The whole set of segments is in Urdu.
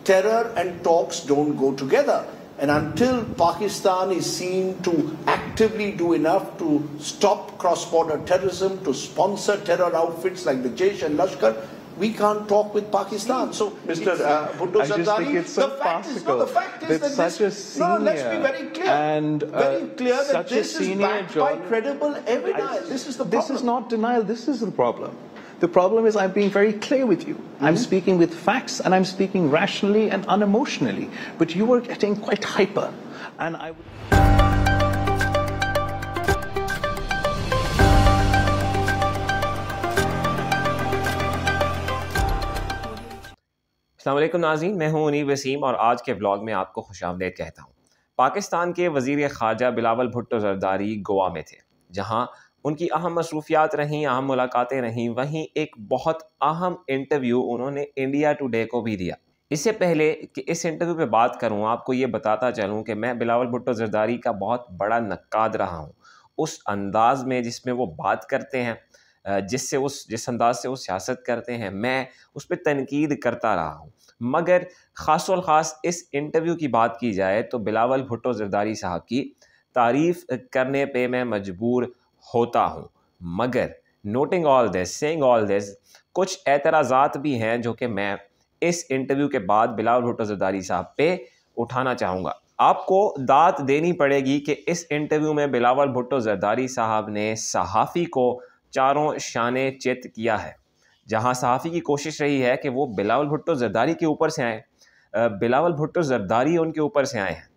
terror and talks don't go together. And until Pakistan is seen to actively do enough to stop cross-border terrorism, to sponsor terror outfits like the Jaish and Lashkar, we can't talk with Pakistan. So, Mr. Bhutto Zardari, the fact is that such a senior, no, let's be very clear, and very clear that this is backed by journalist, credible evidence. This is the problem. This is not denial. This is the problem. The problem is I'm being very clear with you. I'm speaking with facts and I'm speaking rationally and unemotionally. But you are getting quite hyper. And I would... السلام علیکم ناظرین، میں ہوں انیب وسیم اور آج کے ولاگ میں آپ کو خوش آمدید کہتا ہوں۔ پاکستان کے وزیر خارجہ بلاول بھٹو زرداری گوا میں تھے، جہاں ان کی اہم مصروفیات رہیں، اہم ملاقاتیں رہیں۔ وہیں ایک بہت اہم انٹرویو انہوں نے انڈیا ٹوڈے کو بھی دیا۔ اس سے پہلے کہ اس انٹرویو پہ بات کروں، آپ کو یہ بتاتا چلوں کہ میں بلاول بھٹو زرداری کا بہت بڑا نقاد رہا ہوں۔ اس انداز میں جس میں وہ بات کرتے ہیں، جس انداز سے وہ سیاست کرتے ہیں، میں اس پہ تنقید کرتا رہا ہوں۔ مگر خاص الخاص اس انٹرویو کی بات کی جائے تو بلاول بھٹو زرداری صاحب کی تعریف کرنے پہ میں مجبور ہوتا ہوں۔ مگر نوٹنگ آل دس، سیئنگ آل دس، کچھ اعتراضات بھی ہیں جو کہ میں اس انٹرویو کے بعد بلاول بھٹو زرداری صاحب پہ اٹھانا چاہوں گا۔ آپ کو داد دینی پڑے گی کہ اس انٹرویو میں بلاول بھٹو زرداری صاحب نے صحافی کو چاروں شانے چت کیا ہے، جہاں صحافی کی کوشش رہی ہے کہ وہ بلاول بھٹو زرداری کے اوپر سے آئیں، بلاول بھٹو زرداری ان کے اوپر سے آئے ہیں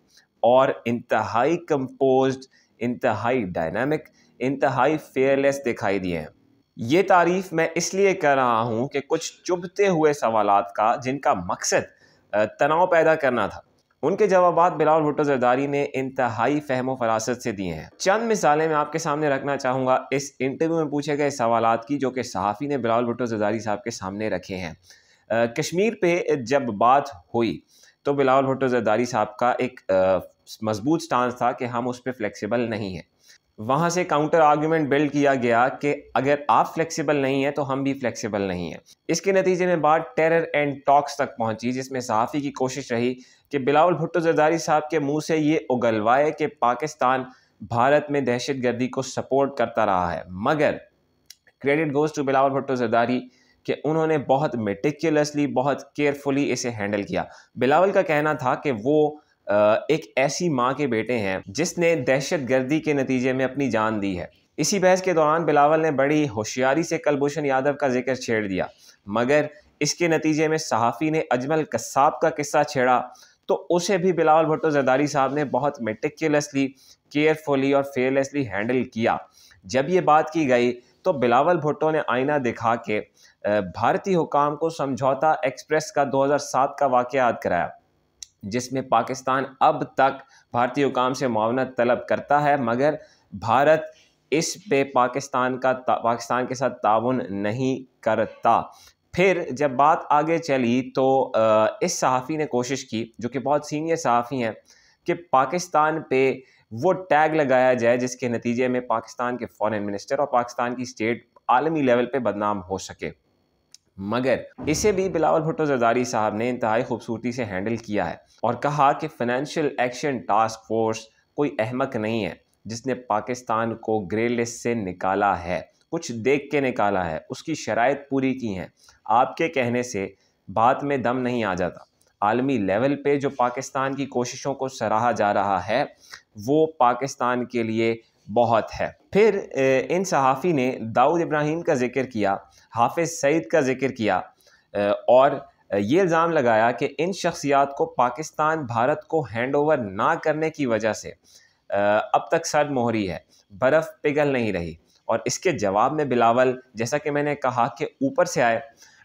اور انتہائی کمپوزڈ، انتہائی ڈائنامک، انتہائی فیئرلیس دکھائی دیے ہیں۔ یہ تعریف میں اس لیے کر رہا ہوں کہ کچھ چبھتے ہوئے سوالات کا جن کا مقصد تناؤ پیدا کرنا تھا، ان کے جوابات بلاول بھٹو زرداری نے انتہائی فہم و فراست سے دیے ہیں۔ چند مثالیں میں آپ کے سامنے رکھنا چاہوں گا اس انٹرویو میں پوچھے گئے سوالات کی، جو کہ صحافی نے بلاول بھٹو زرداری صاحب کے سامنے رکھے ہیں۔ کشمیر پہ جب بات ہوئی تو بلاول بھٹو زرداری صاحب کا ایک مضبوط سٹانس تھا کہ ہم اس پہ فلیکسیبل نہیں ہیں۔ وہاں سے کاؤنٹر آرگیومنٹ بلڈ کیا گیا کہ اگر آپ فلیکسیبل نہیں ہیں تو ہم بھی فلیکسیبل نہیں ہیں۔ اس کے نتیجے میں بات ٹیرر اینڈ ٹاکس تک پہنچی، جس میں صحافی کی کوشش رہی کہ بلاول بھٹو زرداری صاحب کے منہ سے یہ اگلوائے کہ پاکستان بھارت میں دہشت گردی کو سپورٹ کرتا رہا ہے۔ مگر credit goes to Bilawal Bhutto Zardari کہ انہوں نے بہت میٹیکیولسلی، بہت کیئرفلی اسے ہینڈل کیا۔ بلاول کا کہنا تھا کہ وہ ایک ایسی ماں کے بیٹے ہیں جس نے دہشت گردی کے نتیجے میں اپنی جان دی ہے۔ اسی بحث کے دوران بلاول نے بڑی ہوشیاری سے کلبھوشن یادو کا ذکر چھیڑ دیا، مگر اس کے نتیجے میں صحافی نے اجمل قصاب کا قصہ چھیڑا تو اسے بھی بلاول بھٹو زرداری صاحب نے بہت میٹیکیولسلی، کیئرفلی اور فیئرلیسلی ہینڈل کیا۔ جب یہ بات کی گئی تو بلاول بھٹو نے آئینہ دکھا کے بھارتی حکام کو سمجھوتا ایکسپریس کا 2007 کا واقعہ یاد کرایا، جس میں پاکستان اب تک بھارتی حکام سے معاونت طلب کرتا ہے، مگر بھارت اس پہ پاکستان کے ساتھ تعاون نہیں کرتا۔ پھر جب بات آگے چلی تو اس صحافی نے کوشش کی، جو کہ بہت سینئر صحافی ہیں، کہ پاکستان پہ وہ ٹیگ لگایا جائے جس کے نتیجے میں پاکستان کے فارن منسٹر اور پاکستان کی اسٹیٹ عالمی لیول پہ بدنام ہو سکے۔ مگر اسے بھی بلاول بھٹو زرداری صاحب نے انتہائی خوبصورتی سے ہینڈل کیا ہے اور کہا کہ فائنینشیل ایکشن ٹاسک فورس کوئی احمق نہیں ہے جس نے پاکستان کو گرے لسٹ سے نکالا ہے، کچھ دیکھ کے نکالا ہے، اس کی شرائط پوری کی ہیں۔ آپ کے کہنے سے بات میں دم نہیں آ جاتا۔ عالمی لیول پہ جو پاکستان کی کوششوں کو سراہا جا رہا ہے وہ پاکستان کے لیے بہت ہے۔ پھر ان صحافی نے داؤد ابراہیم کا ذکر کیا، حافظ سعید کا ذکر کیا اور یہ الزام لگایا کہ ان شخصیات کو پاکستان بھارت کو ہینڈ اوور نہ کرنے کی وجہ سے اب تک سرد مہری ہے، برف پگھل نہیں رہی۔ اور اس کے جواب میں بلاول، جیسا کہ میں نے کہا، کہ اوپر سے آئے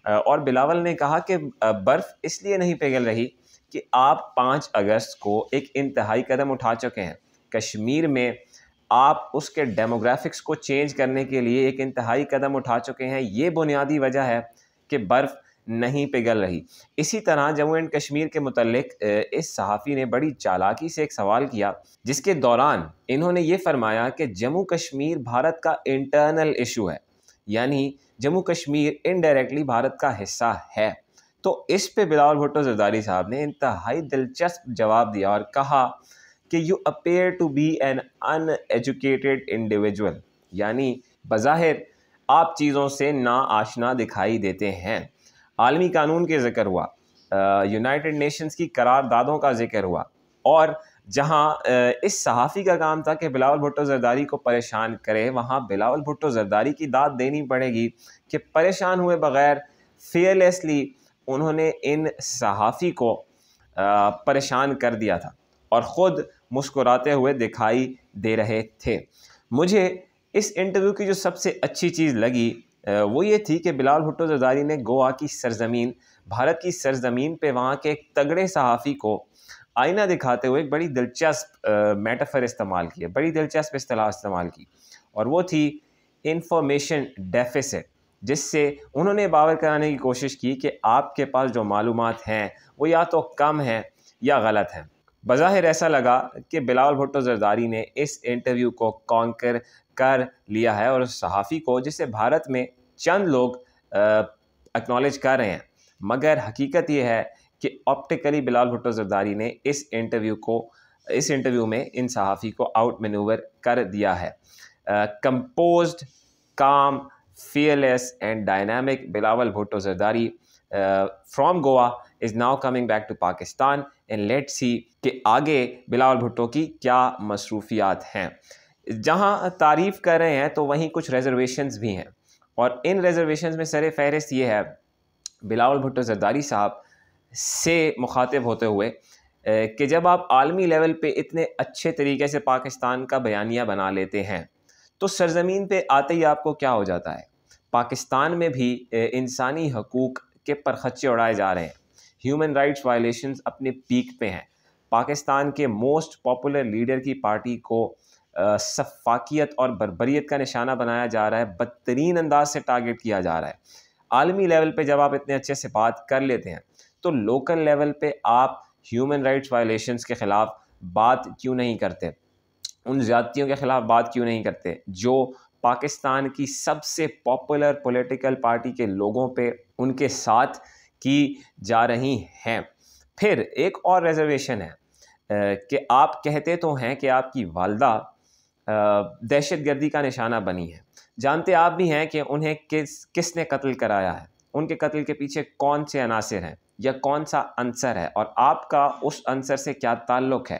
اور بلاول نے کہا کہ برف اس لیے نہیں پگھل رہی کہ آپ 5 اگست کو ایک انتہائی قدم اٹھا چکے ہیں۔ کشمیر میں آپ اس کے ڈیموگرافکس کو چینج کرنے کے لیے ایک انتہائی قدم اٹھا چکے ہیں، یہ بنیادی وجہ ہے کہ برف نہیں پگھل رہی۔ اسی طرح جموں اینڈ کشمیر کے متعلق اس صحافی نے بڑی چالاکی سے ایک سوال کیا، جس کے دوران انہوں نے یہ فرمایا کہ جموں کشمیر بھارت کا انٹرنل ایشو ہے، یعنی جموں کشمیر انڈائریکٹلی بھارت کا حصہ ہے۔ تو اس پہ بلاول بھٹو زرداری صاحب نے انتہائی دلچسپ جواب دیا اور کہا کہ you appear to be an uneducated individual, یعنی بظاہر آپ چیزوں سے نا آشنا دکھائی دیتے ہیں۔ عالمی قانون کے ذکر ہوا، یونائٹڈ نیشنز کی قراردادوں کا ذکر ہوا، اور جہاں اس صحافی کا کام تھا کہ بلاول بھٹو زرداری کو پریشان کرے، وہاں بلاول بھٹو زرداری کی داد دینی پڑے گی کہ پریشان ہوئے بغیر فیئرلیسلی انہوں نے ان صحافی کو پریشان کر دیا تھا اور خود مسکراتے ہوئے دکھائی دے رہے تھے۔ مجھے اس انٹرویو کی جو سب سے اچھی چیز لگی وہ یہ تھی کہ بلاول بھٹو زرداری نے گوا کی سرزمین، بھارت کی سرزمین پہ وہاں کے ایک تگڑے صحافی کو آئینہ دکھاتے ہوئے ایک بڑی دلچسپ میٹافر استعمال کی، بڑی دلچسپ اصطلاح استعمال کی، اور وہ تھی انفارمیشن ڈیفیسٹ، جس سے انہوں نے باور کرانے کی کوشش کی کہ آپ کے پاس جو معلومات ہیں وہ یا تو کم ہیں یا غلط ہیں۔ بظاہر ایسا لگا کہ بلاول بھٹو زرداری نے اس انٹرویو کو کانکر کر لیا ہے، اور اس صحافی کو، جسے بھارت میں چند لوگ اکنالج کر رہے ہیں، مگر حقیقت یہ ہے کہ آپٹیکلی بلاول بھٹو زرداری نے اس انٹرویو میں ان صحافی کو آؤٹ مینوور کر دیا ہے۔ Composed, calm, fearless and dynamic Bilawal Bhutto Zardari from Goa is now coming back to Pakistan, and let's see کہ آگے بلاول بھٹو کی کیا مصروفیات ہیں۔ جہاں تعریف کر رہے ہیں تو وہیں کچھ ریزرویشنز بھی ہیں، اور ان ریزرویشنز میں سر فہرست یہ ہے بلاول بھٹو زرداری صاحب سے مخاطب ہوتے ہوئے کہ جب آپ عالمی لیول پہ اتنے اچھے طریقے سے پاکستان کا بیانیہ بنا لیتے ہیں تو سرزمین پہ آتے ہی آپ کو کیا ہو جاتا ہے؟ پاکستان میں بھی انسانی حقوق کے پرخچے اڑائے جا رہے ہیں، ہیومن رائٹس وائلیشنز اپنے پیک پہ ہیں، پاکستان کے موسٹ پاپولر لیڈر کی پارٹی کو سفاکیت اور بربریت کا نشانہ بنایا جا رہا ہے، بدترین انداز سے ٹارگٹ کیا جا رہا ہے۔ عالمی لیول پہ جب آپ اتنے اچھے سے بات کر لیتے ہیں تو لوکل لیول پہ آپ ہیومن رائٹس وائلیشنز کے خلاف بات کیوں نہیں کرتے؟ ان زیادتیوں کے خلاف بات کیوں نہیں کرتے جو پاکستان کی سب سے پاپولر پولیٹیکل پارٹی کے لوگوں پہ ان کے ساتھ کی جا رہی ہیں؟ پھر ایک اور ریزرویشن ہے کہ آپ کہتے تو ہیں کہ آپ کی والدہ دہشت گردی کا نشانہ بنی ہے، جانتے آپ بھی ہیں کہ انہیں کس نے قتل کرایا ہے، ان کے قتل کے پیچھے کون سے عناصر ہیں یا کون سا عنصر ہے، اور آپ کا اس عنصر سے کیا تعلق ہے۔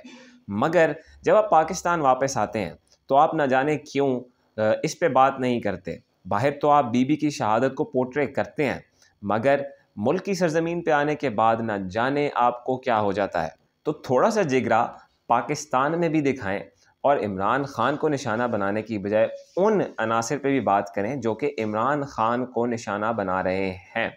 مگر جب آپ پاکستان واپس آتے ہیں تو آپ نہ جانے کیوں اس پہ بات نہیں کرتے۔ باہر تو آپ بی بی کی شہادت کو پورٹرے کرتے ہیں، مگر ملک کی سرزمین پہ آنے کے بعد نہ جانے آپ کو کیا ہو جاتا ہے۔ تو تھوڑا سا جگرا پاکستان میں بھی دکھائیں اور عمران خان کو نشانہ بنانے کی بجائے ان عناصر پہ بھی بات کریں جو کہ عمران خان کو نشانہ بنا رہے ہیں۔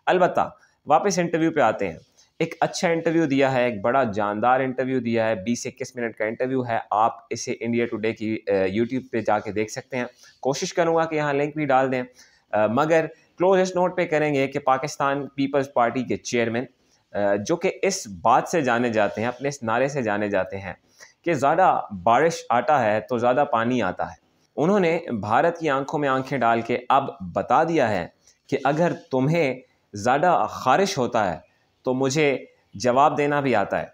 البتہ واپس انٹرویو پہ آتے ہیں۔ ایک اچھا انٹرویو دیا ہے، ایک بڑا جاندار انٹرویو دیا ہے، 20 سے 21 منٹ کا انٹرویو ہے، آپ اسے انڈیا ٹوڈے کی یوٹیوب پہ جا کے دیکھ سکتے ہیں۔ کوشش کروں گا کہ یہاں لنک بھی ڈال دیں، مگر کلوزسٹ نوٹ پہ کریں گے کہ پاکستان پیپلز پارٹی کے چیئرمین جو کہ اس بات سے جانے جاتے ہیں، اپنے اس نعرے سے جانے جاتے ہیں کہ زیادہ بارش آتا ہے تو زیادہ پانی آتا ہے، انہوں نے بھارت کی آنکھوں میں آنکھیں ڈال کے اب بتا دیا ہے کہ اگر تمہیں زیادہ خارش ہوتا ہے تو مجھے جواب دینا بھی آتا ہے۔